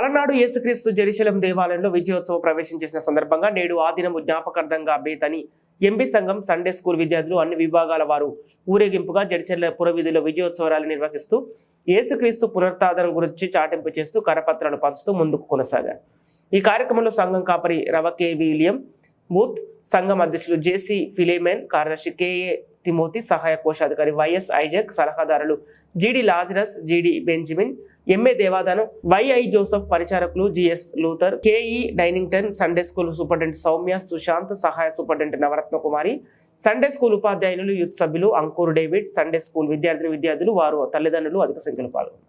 అలనాడు యేసుక్రీస్తు జెరూసలేం దేవాలయంలో విజయోత్సవ ప్రవేశం చేసిన సందర్భంగా నేడు ఆ దినము జ్ఞాపకార్థంగా బేతని ఎంబీ సంఘం సండే స్కూల్ విద్యార్థులు అన్ని విభాగాల వారు ఊరేగింపుగా జడ్చర్ల పురవీధిలో విజయోత్సవ ర్యాలీ నిర్వహిస్తూ యేసుక్రీస్తు పునరుత్థానం గురించి చాటింపు చేస్తూ కరపత్రాలు పంచుతూ ముందుకు కొనసాగారు. ఈ కార్యక్రమంలో సంఘం కాపరి రవ కె విలియం బూత్, సంఘం అధ్యక్షులు జేసీ ఫిలేమెన్, కార్యదర్శి కేఏ తిమోతి, సహాయ కోశాధికారి వైఎస్ ఐజక్, సలహాదారులు GD Lazarus, GD Benjamin, MA Devadanam, YI Joseph, పరిచారకులు GS Luther, KE Dinington, Sunday school superintendent Soumya Sushant, సహాయ superintendent Navaratna Kumari, Sunday school ఉపాధ్యాయులు, యూత్ సభ్యులు అంకూర్ డేవిడ్, సండే స్కూల్ విద్యార్థులు వారు తల్లిదండ్రులు అధిక సంఖ్యలో పాల్గొన్నారు.